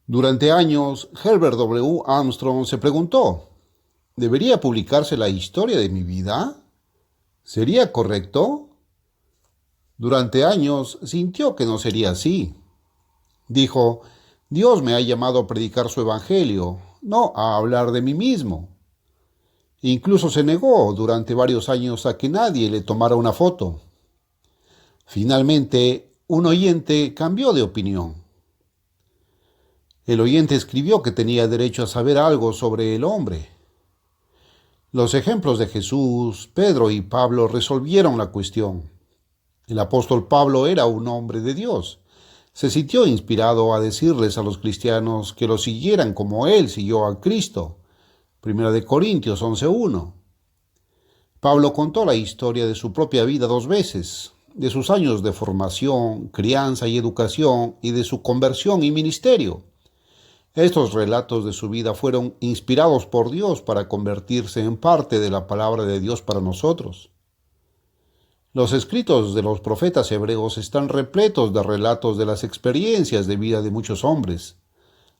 Durante años, Herbert W. Armstrong se preguntó, ¿debería publicarse la historia de mi vida? ¿Sería correcto? Durante años sintió que no sería así. Dijo, Dios me ha llamado a predicar su evangelio, no a hablar de mí mismo. Incluso se negó durante varios años a que nadie le tomara una foto. Finalmente, un oyente cambió de opinión. El oyente escribió que tenía derecho a saber algo sobre el hombre. Los ejemplos de Jesús, Pedro y Pablo resolvieron la cuestión. El apóstol Pablo era un hombre de Dios. Se sintió inspirado a decirles a los cristianos que lo siguieran como él siguió a Cristo. 1 Corintios 11:1. Pablo contó la historia de su propia vida 2 veces, de sus años de formación, crianza y educación, y de su conversión y ministerio. Estos relatos de su vida fueron inspirados por Dios para convertirse en parte de la palabra de Dios para nosotros. Los escritos de los profetas hebreos están repletos de relatos de las experiencias de vida de muchos hombres: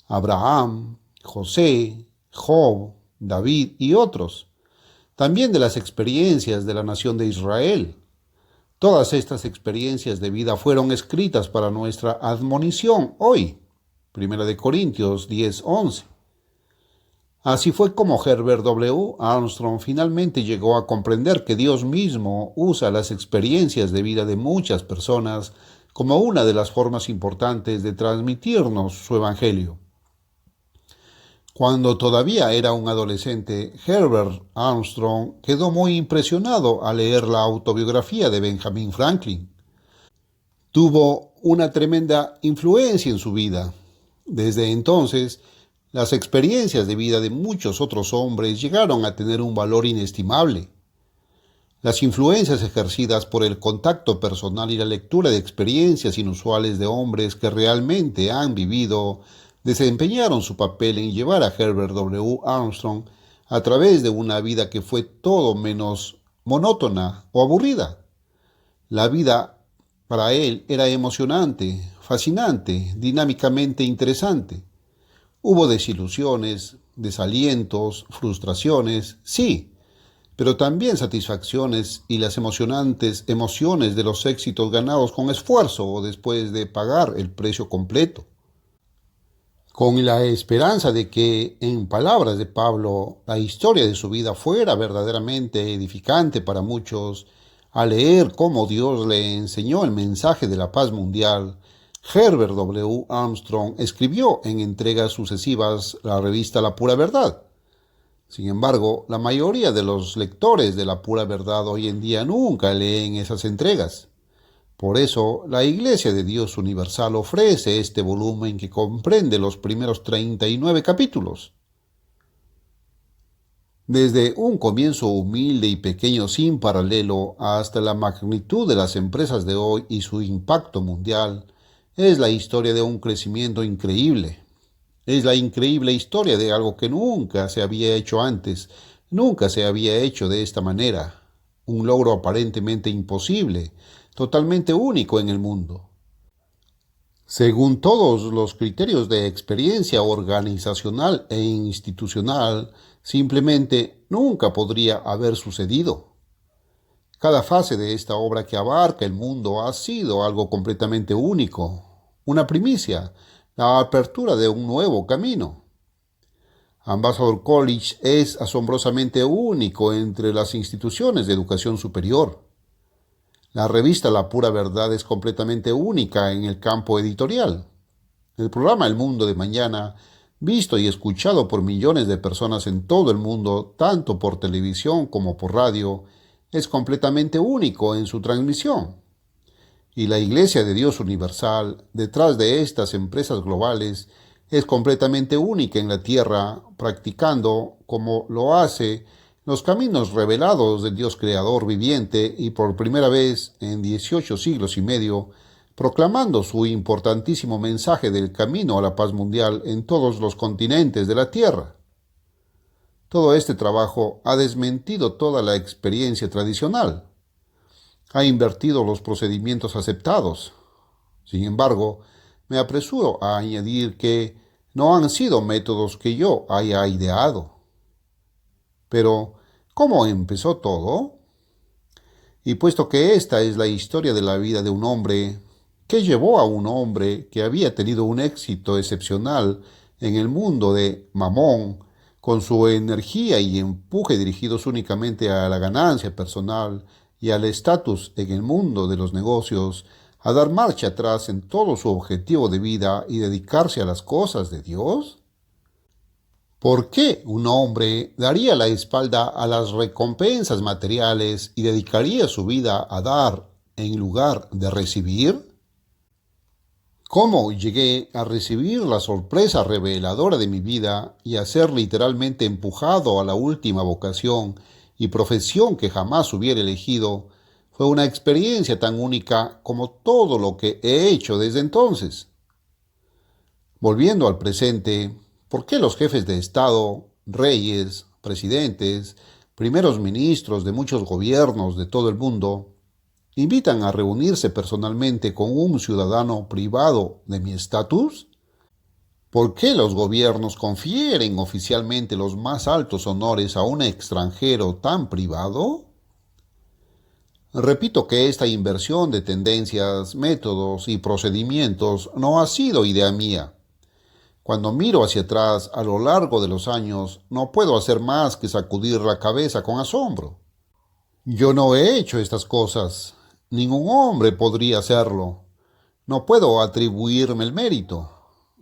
Abraham, José, Job, David y otros. También de las experiencias de la nación de Israel. Todas estas experiencias de vida fueron escritas para nuestra admonición hoy. 1 Corintios 10:11. Así fue como Herbert W. Armstrong finalmente llegó a comprender que Dios mismo usa las experiencias de vida de muchas personas como una de las formas importantes de transmitirnos su evangelio. Cuando todavía era un adolescente, Herbert Armstrong quedó muy impresionado al leer la autobiografía de Benjamin Franklin. Tuvo una tremenda influencia en su vida. Desde entonces, las experiencias de vida de muchos otros hombres llegaron a tener un valor inestimable. Las influencias ejercidas por el contacto personal y la lectura de experiencias inusuales de hombres que realmente han vivido desempeñaron su papel en llevar a Herbert W. Armstrong a través de una vida que fue todo menos monótona o aburrida. La vida para él era emocionante, fascinante, dinámicamente interesante. Hubo desilusiones, desalientos, frustraciones, sí, pero también satisfacciones y las emocionantes emociones de los éxitos ganados con esfuerzo o después de pagar el precio completo. Con la esperanza de que, en palabras de Pablo, la historia de su vida fuera verdaderamente edificante para muchos, al leer cómo Dios le enseñó el mensaje de la paz mundial, Herbert W. Armstrong escribió en entregas sucesivas la revista La Pura Verdad. Sin embargo, la mayoría de los lectores de La Pura Verdad hoy en día nunca leen esas entregas. Por eso, la Iglesia de Dios Universal ofrece este volumen que comprende los primeros 39 capítulos. Desde un comienzo humilde y pequeño sin paralelo hasta la magnitud de las empresas de hoy y su impacto mundial, es la historia de un crecimiento increíble. Es la increíble historia de algo que nunca se había hecho antes, nunca se había hecho de esta manera. Un logro aparentemente imposible, totalmente único en el mundo. Según todos los criterios de experiencia organizacional e institucional, simplemente nunca podría haber sucedido. Cada fase de esta obra que abarca el mundo ha sido algo completamente único, una primicia, la apertura de un nuevo camino. Ambassador College es asombrosamente único entre las instituciones de educación superior. La revista La Pura Verdad es completamente única en el campo editorial. El programa El Mundo de Mañana, visto y escuchado por millones de personas en todo el mundo, tanto por televisión como por radio, es completamente único en su transmisión. Y la Iglesia de Dios Universal, detrás de estas empresas globales, es completamente única en la tierra, practicando, como lo hace, los caminos revelados del Dios Creador viviente y por primera vez en 18 siglos y medio, proclamando su importantísimo mensaje del camino a la paz mundial en todos los continentes de la tierra. Todo este trabajo ha desmentido toda la experiencia tradicional. Ha invertido los procedimientos aceptados. Sin embargo, me apresuro a añadir que no han sido métodos que yo haya ideado. Pero, ¿cómo empezó todo? Y puesto que esta es la historia de la vida de un hombre, ¿qué llevó a un hombre que había tenido un éxito excepcional en el mundo de Mamón, con su energía y empuje dirigidos únicamente a la ganancia personal y al estatus en el mundo de los negocios, a dar marcha atrás en todo su objetivo de vida y dedicarse a las cosas de Dios? ¿Por qué un hombre daría la espalda a las recompensas materiales y dedicaría su vida a dar en lugar de recibir? ¿Cómo llegué a recibir la sorpresa reveladora de mi vida y a ser literalmente empujado a la última vocación y profesión que jamás hubiera elegido? Fue una experiencia tan única como todo lo que he hecho desde entonces. Volviendo al presente, ¿por qué los jefes de Estado, reyes, presidentes, primeros ministros de muchos gobiernos de todo el mundo invitan a reunirse personalmente con un ciudadano privado de mi estatus? ¿Por qué los gobiernos confieren oficialmente los más altos honores a un extranjero tan privado? Repito que esta inversión de tendencias, métodos y procedimientos no ha sido idea mía. Cuando miro hacia atrás a lo largo de los años, no puedo hacer más que sacudir la cabeza con asombro. Yo no he hecho estas cosas. Ningún hombre podría hacerlo. No puedo atribuirme el mérito.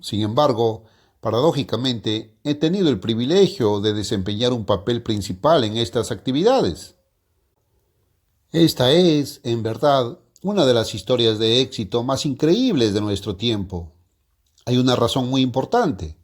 Sin embargo, paradójicamente, he tenido el privilegio de desempeñar un papel principal en estas actividades. Esta es, en verdad, una de las historias de éxito más increíbles de nuestro tiempo. Hay una razón muy importante,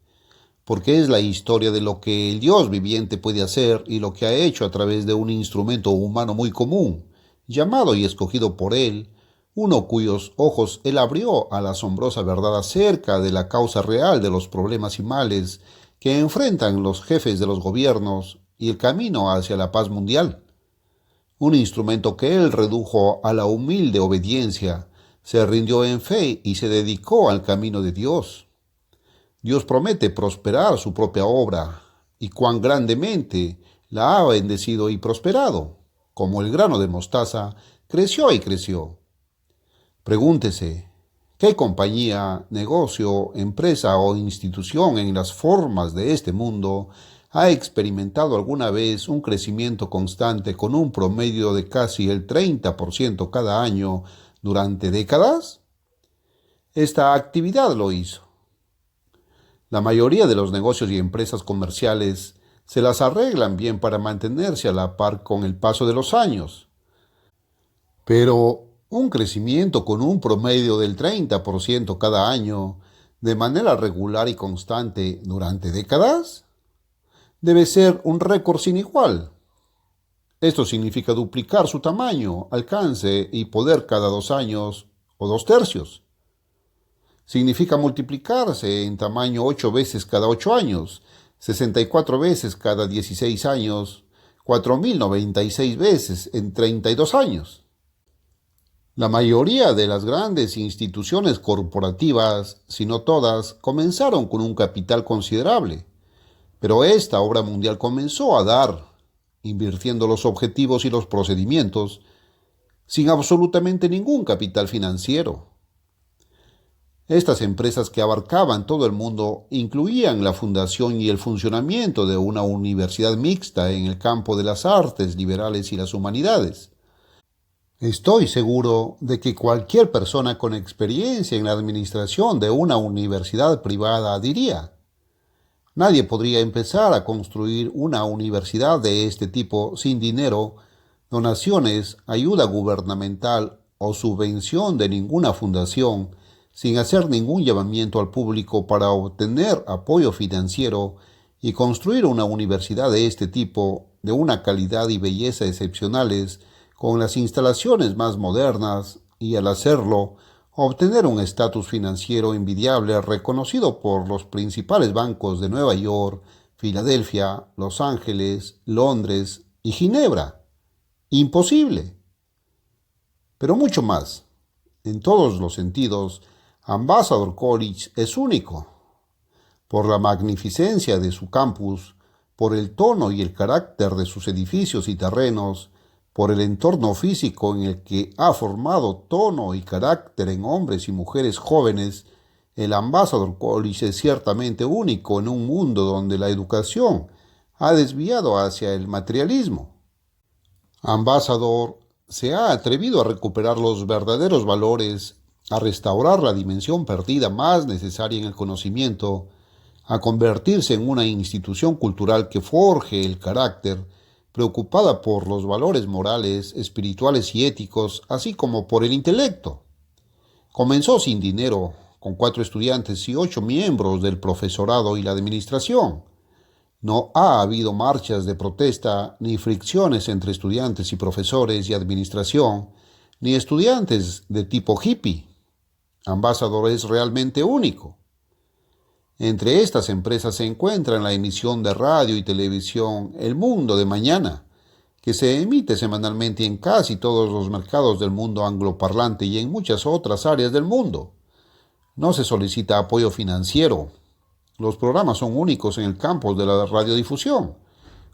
porque es la historia de lo que el Dios viviente puede hacer y lo que ha hecho a través de un instrumento humano muy común, llamado y escogido por Él, uno cuyos ojos Él abrió a la asombrosa verdad acerca de la causa real de los problemas y males que enfrentan los jefes de los gobiernos y el camino hacia la paz mundial. Un instrumento que Él redujo a la humilde obediencia, se rindió en fe y se dedicó al camino de Dios. Dios promete prosperar su propia obra, y cuán grandemente la ha bendecido y prosperado, como el grano de mostaza creció y creció. Pregúntese, ¿qué compañía, negocio, empresa o institución en las formas de este mundo ha experimentado alguna vez un crecimiento constante con un promedio de casi el 30% cada año durante décadas? Esta actividad lo hizo. La mayoría de los negocios y empresas comerciales se las arreglan bien para mantenerse a la par con el paso de los años. Pero un crecimiento con un promedio del 30% cada año, de manera regular y constante durante décadas, debe ser un récord sin igual. Esto significa duplicar su tamaño, alcance y poder cada 2 años o 2 tercios. Significa multiplicarse en tamaño 8 veces cada 8 años, 64 veces cada 16 años, 4096 veces en 32 años. La mayoría de las grandes instituciones corporativas, si no todas, comenzaron con un capital considerable, pero esta obra mundial comenzó a dar, invirtiendo los objetivos y los procedimientos, sin absolutamente ningún capital financiero. Estas empresas que abarcaban todo el mundo incluían la fundación y el funcionamiento de una universidad mixta en el campo de las artes liberales y las humanidades. Estoy seguro de que cualquier persona con experiencia en la administración de una universidad privada diría: nadie podría empezar a construir una universidad de este tipo sin dinero, donaciones, ayuda gubernamental o subvención de ninguna fundación, sin hacer ningún llamamiento al público para obtener apoyo financiero y construir una universidad de este tipo, de una calidad y belleza excepcionales, con las instalaciones más modernas, y al hacerlo, obtener un estatus financiero envidiable reconocido por los principales bancos de Nueva York, Filadelfia, Los Ángeles, Londres y Ginebra. Imposible. Pero mucho más. En todos los sentidos, Ambassador College es único. por la magnificencia de su campus, por el tono y el carácter de sus edificios y terrenos, por el entorno físico en el que ha formado tono y carácter en hombres y mujeres jóvenes. El Ambassador College es ciertamente único en un mundo donde la educación ha desviado hacia el materialismo. Ambassador se ha atrevido a recuperar los verdaderos valores, a restaurar la dimensión perdida más necesaria en el conocimiento, a convertirse en una institución cultural que forje el carácter, preocupada por los valores morales, espirituales y éticos, así como por el intelecto. Comenzó sin dinero, con 4 estudiantes y 8 miembros del profesorado y la administración. No ha habido marchas de protesta ni fricciones entre estudiantes y profesores y administración, ni estudiantes de tipo hippie. Ambassador es realmente único. Entre estas empresas se encuentran la emisión de radio y televisión El Mundo de Mañana, que se emite semanalmente en casi todos los mercados del mundo angloparlante y en muchas otras áreas del mundo. No se solicita apoyo financiero. Los programas son únicos en el campo de la radiodifusión,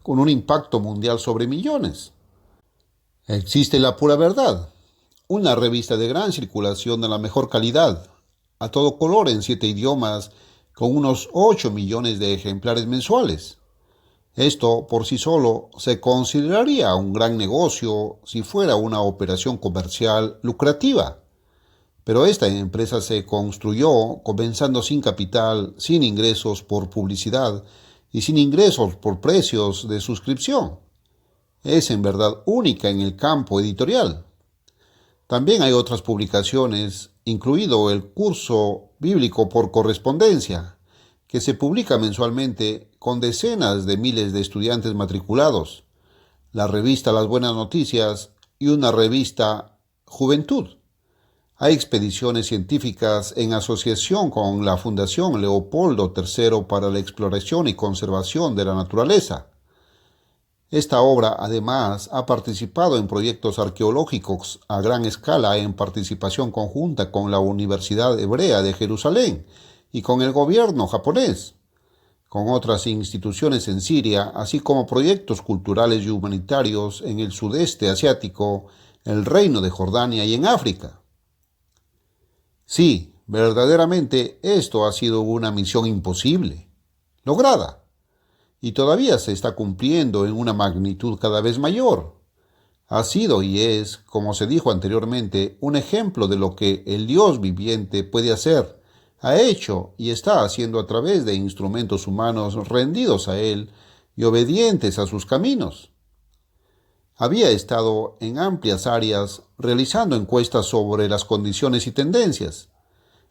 con un impacto mundial sobre millones. Existe La Pura Verdad, una revista de gran circulación de la mejor calidad, a todo color en 7 idiomas, con unos 8 millones de ejemplares mensuales. Esto por sí solo se consideraría un gran negocio si fuera una operación comercial lucrativa. Pero esta empresa se construyó comenzando sin capital, sin ingresos por publicidad y sin ingresos por precios de suscripción. Es en verdad única en el campo editorial. También hay otras publicaciones, incluido el curso bíblico por correspondencia, que se publica mensualmente con decenas de miles de estudiantes matriculados, la revista Las Buenas Noticias y una revista Juventud. Hay expediciones científicas en asociación con la Fundación Leopoldo III para la exploración y conservación de la naturaleza. Esta obra, además, ha participado en proyectos arqueológicos a gran escala en participación conjunta con la Universidad Hebrea de Jerusalén y con el gobierno japonés, con otras instituciones en Siria, así como proyectos culturales y humanitarios en el sudeste asiático, el Reino de Jordania y en África. Sí, verdaderamente esto ha sido una misión imposible, lograda, y todavía se está cumpliendo en una magnitud cada vez mayor. Ha sido y es, como se dijo anteriormente, un ejemplo de lo que el Dios viviente puede hacer, ha hecho y está haciendo a través de instrumentos humanos rendidos a Él y obedientes a sus caminos. Había estado en amplias áreas realizando encuestas sobre las condiciones y tendencias.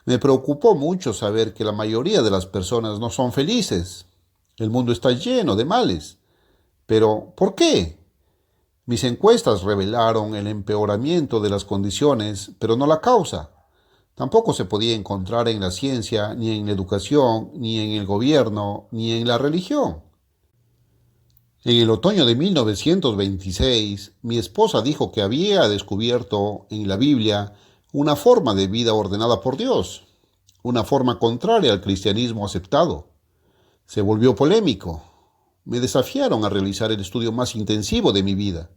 Me preocupó mucho saber que la mayoría de las personas no son felices. El mundo está lleno de males. Pero, ¿por qué? Mis encuestas revelaron el empeoramiento de las condiciones, pero no la causa. Tampoco se podía encontrar en la ciencia, ni en la educación, ni en el gobierno, ni en la religión. En el otoño de 1926, mi esposa dijo que había descubierto en la Biblia una forma de vida ordenada por Dios, una forma contraria al cristianismo aceptado. Se volvió polémico. Me desafiaron a realizar el estudio más intensivo de mi vida.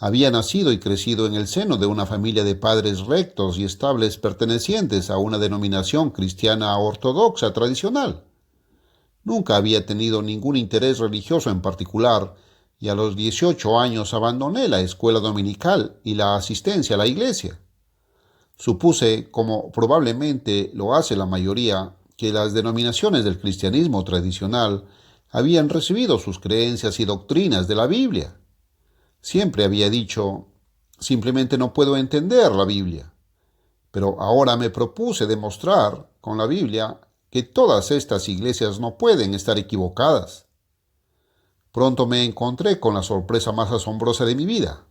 Había nacido y crecido en el seno de una familia de padres rectos y estables pertenecientes a una denominación cristiana ortodoxa tradicional. Nunca había tenido ningún interés religioso en particular y a los 18 años abandoné la escuela dominical y la asistencia a la iglesia. Supuse, como probablemente lo hace la mayoría, que las denominaciones del cristianismo tradicional habían recibido sus creencias y doctrinas de la Biblia. Siempre había dicho, simplemente no puedo entender la Biblia. Pero ahora me propuse demostrar con la Biblia que todas estas iglesias no pueden estar equivocadas. Pronto me encontré con la sorpresa más asombrosa de mi vida.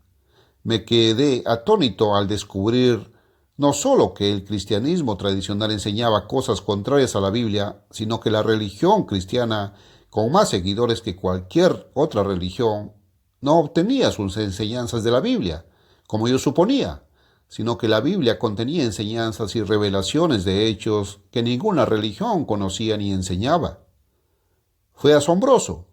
Me quedé atónito al descubrir no solo que el cristianismo tradicional enseñaba cosas contrarias a la Biblia, sino que la religión cristiana, con más seguidores que cualquier otra religión, no obtenía sus enseñanzas de la Biblia, como yo suponía, sino que la Biblia contenía enseñanzas y revelaciones de hechos que ninguna religión conocía ni enseñaba. Fue asombroso.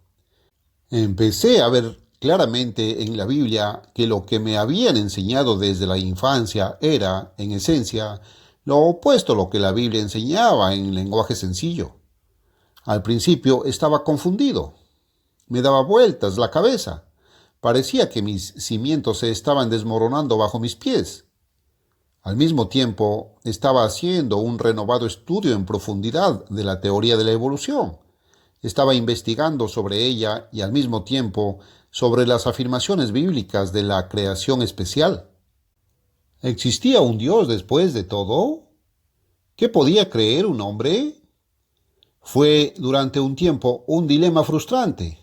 Empecé a ver claramente en la Biblia que lo que me habían enseñado desde la infancia era, en esencia, lo opuesto a lo que la Biblia enseñaba en lenguaje sencillo. Al principio estaba confundido. Me daba vueltas la cabeza. Parecía que mis cimientos se estaban desmoronando bajo mis pies. Al mismo tiempo, estaba haciendo un renovado estudio en profundidad de la teoría de la evolución. Estaba investigando sobre ella y al mismo tiempo sobre las afirmaciones bíblicas de la creación especial. ¿Existía un Dios después de todo? ¿Qué podía creer un hombre? Fue durante un tiempo un dilema frustrante.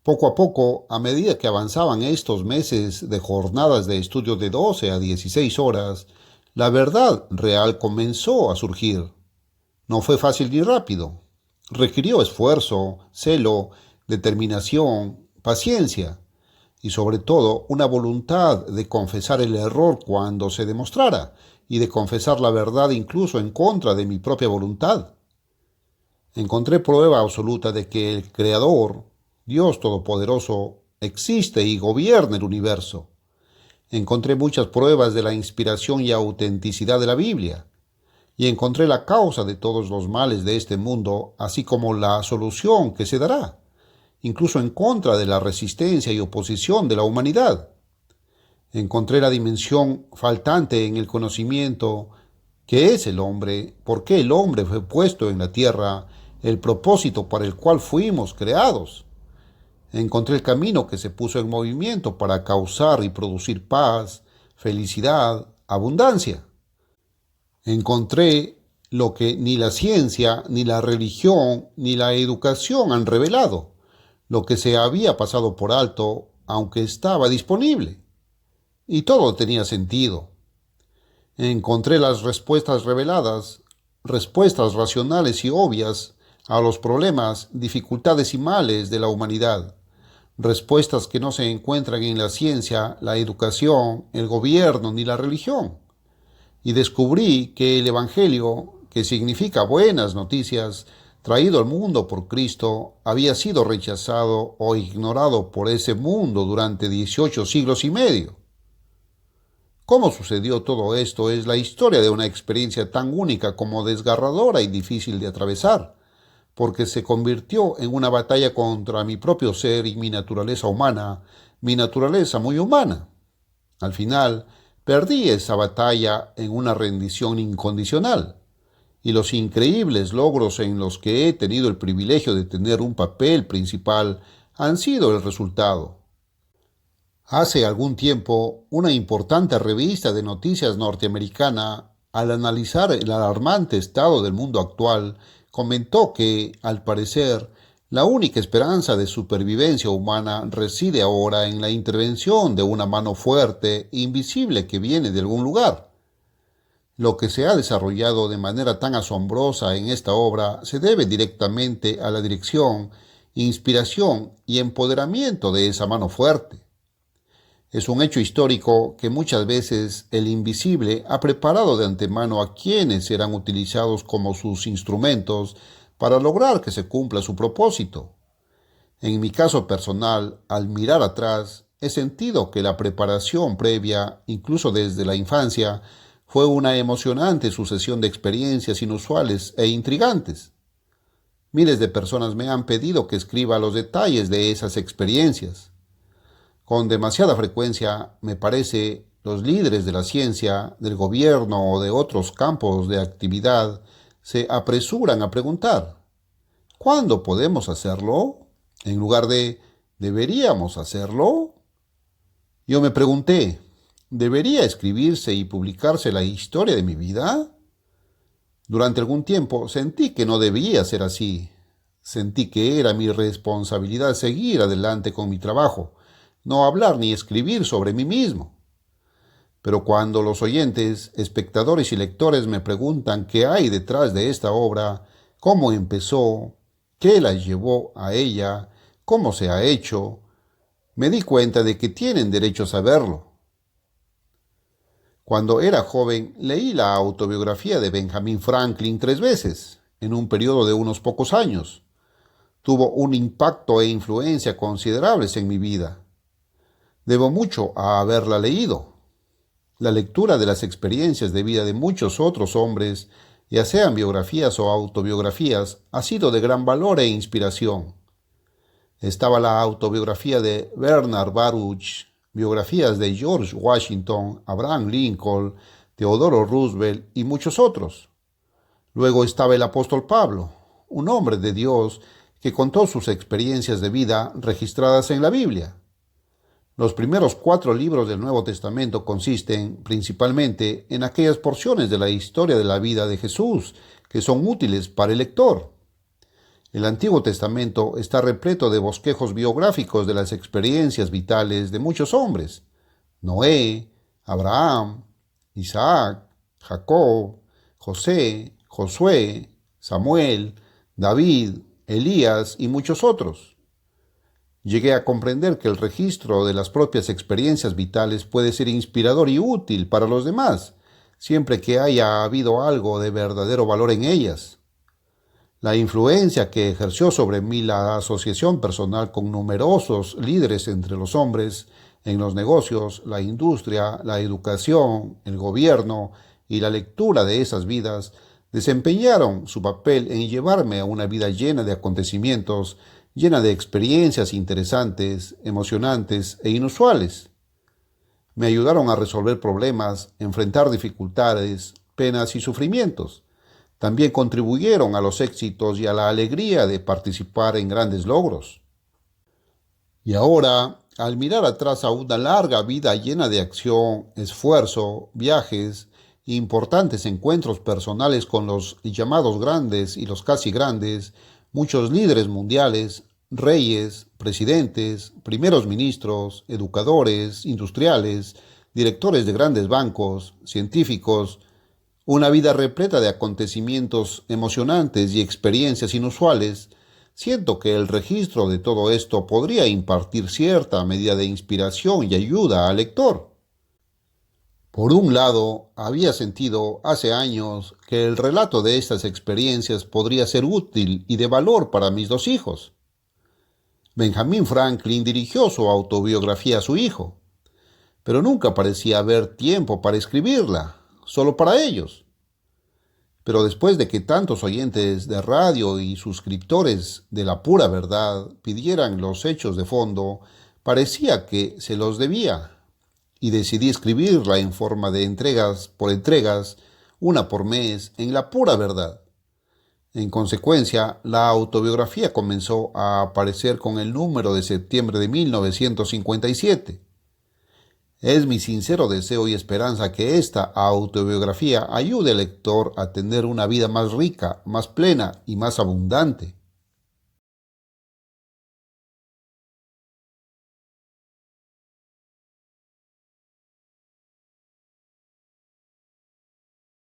Poco a poco, a medida que avanzaban estos meses de jornadas de estudio de 12 a 16 horas, la verdad real comenzó a surgir. No fue fácil ni rápido. Requirió esfuerzo, celo, determinación, paciencia y sobre todo una voluntad de confesar el error cuando se demostrara y de confesar la verdad incluso en contra de mi propia voluntad. Encontré prueba absoluta de que el Creador, Dios Todopoderoso, existe y gobierna el universo. Encontré muchas pruebas de la inspiración y autenticidad de la Biblia, y encontré la causa de todos los males de este mundo, así como la solución que se dará, incluso en contra de la resistencia y oposición de la humanidad. Encontré la dimensión faltante en el conocimiento que es el hombre, por qué el hombre fue puesto en la tierra, el propósito para el cual fuimos creados. Encontré el camino que se puso en movimiento para causar y producir paz, felicidad, abundancia. Encontré lo que ni la ciencia, ni la religión, ni la educación han revelado, lo que se había pasado por alto, aunque estaba disponible. Y todo tenía sentido. Encontré las respuestas reveladas, respuestas racionales y obvias a los problemas, dificultades y males de la humanidad. Respuestas que no se encuentran en la ciencia, la educación, el gobierno ni la religión. Y descubrí que el Evangelio, que significa buenas noticias, traído al mundo por Cristo, había sido rechazado o ignorado por ese mundo durante 18 siglos y medio. ¿Cómo sucedió todo esto? Es la historia de una experiencia tan única como desgarradora y difícil de atravesar, porque se convirtió en una batalla contra mi propio ser y mi naturaleza humana, mi naturaleza muy humana. Al final, perdí esa batalla en una rendición incondicional, y los increíbles logros en los que he tenido el privilegio de tener un papel principal han sido el resultado. Hace algún tiempo, una importante revista de noticias norteamericana, al analizar el alarmante estado del mundo actual, comentó que, al parecer, la única esperanza de supervivencia humana reside ahora en la intervención de una mano fuerte, invisible que viene de algún lugar. Lo que se ha desarrollado de manera tan asombrosa en esta obra se debe directamente a la dirección, inspiración y empoderamiento de esa mano fuerte. Es un hecho histórico que muchas veces el invisible ha preparado de antemano a quienes serán utilizados como sus instrumentos para lograr que se cumpla su propósito. En mi caso personal, al mirar atrás, he sentido que la preparación previa, incluso desde la infancia, fue una emocionante sucesión de experiencias inusuales e intrigantes. Miles de personas me han pedido que escriba los detalles de esas experiencias. Con demasiada frecuencia, me parece, los líderes de la ciencia, del gobierno o de otros campos de actividad se apresuran a preguntar, ¿cuándo podemos hacerlo? En lugar de, ¿deberíamos hacerlo? Yo me pregunté, ¿debería escribirse y publicarse la historia de mi vida? Durante algún tiempo sentí que no debía ser así. Sentí que era mi responsabilidad seguir adelante con mi trabajo, no hablar ni escribir sobre mí mismo. Pero cuando los oyentes, espectadores y lectores me preguntan qué hay detrás de esta obra, cómo empezó, qué la llevó a ella, cómo se ha hecho, me di cuenta de que tienen derecho a saberlo. Cuando era joven, leí la autobiografía de Benjamin Franklin 3 veces, en un periodo de unos pocos años. Tuvo un impacto e influencia considerables en mi vida. Debo mucho a haberla leído. La lectura de las experiencias de vida de muchos otros hombres, ya sean biografías o autobiografías, ha sido de gran valor e inspiración. Estaba la autobiografía de Bernard Baruch, biografías de George Washington, Abraham Lincoln, Teodoro Roosevelt y muchos otros. Luego estaba el apóstol Pablo, un hombre de Dios que contó sus experiencias de vida registradas en la Biblia. Los primeros 4 libros del Nuevo Testamento consisten principalmente en aquellas porciones de la historia de la vida de Jesús que son útiles para el lector. El Antiguo Testamento está repleto de bosquejos biográficos de las experiencias vitales de muchos hombres: Noé, Abraham, Isaac, Jacob, José, Josué, Samuel, David, Elías y muchos otros. Llegué a comprender que el registro de las propias experiencias vitales puede ser inspirador y útil para los demás, siempre que haya habido algo de verdadero valor en ellas. La influencia que ejerció sobre mí la asociación personal con numerosos líderes entre los hombres en los negocios, la industria, la educación, el gobierno y la lectura de esas vidas desempeñaron su papel en llevarme a una vida llena de acontecimientos, llena de experiencias interesantes, emocionantes e inusuales. Me ayudaron a resolver problemas, enfrentar dificultades, penas y sufrimientos. También contribuyeron a los éxitos y a la alegría de participar en grandes logros. Y ahora, al mirar atrás a una larga vida llena de acción, esfuerzo, viajes e importantes encuentros personales con los llamados grandes y los casi grandes, muchos líderes mundiales, reyes, presidentes, primeros ministros, educadores, industriales, directores de grandes bancos, científicos, una vida repleta de acontecimientos emocionantes y experiencias inusuales, siento que el registro de todo esto podría impartir cierta medida de inspiración y ayuda al lector. Por un lado, había sentido hace años que el relato de estas experiencias podría ser útil y de valor para mis 2 hijos. Benjamin Franklin dirigió su autobiografía a su hijo, pero nunca parecía haber tiempo para escribirla, solo para ellos. Pero después de que tantos oyentes de radio y suscriptores de La Pura Verdad pidieran los hechos de fondo, parecía que se los debía, y decidí escribirla en forma de entregas por entregas, una por mes, en La Pura Verdad. En consecuencia, la autobiografía comenzó a aparecer con el número de septiembre de 1957. Es mi sincero deseo y esperanza que esta autobiografía ayude al lector a tener una vida más rica, más plena y más abundante.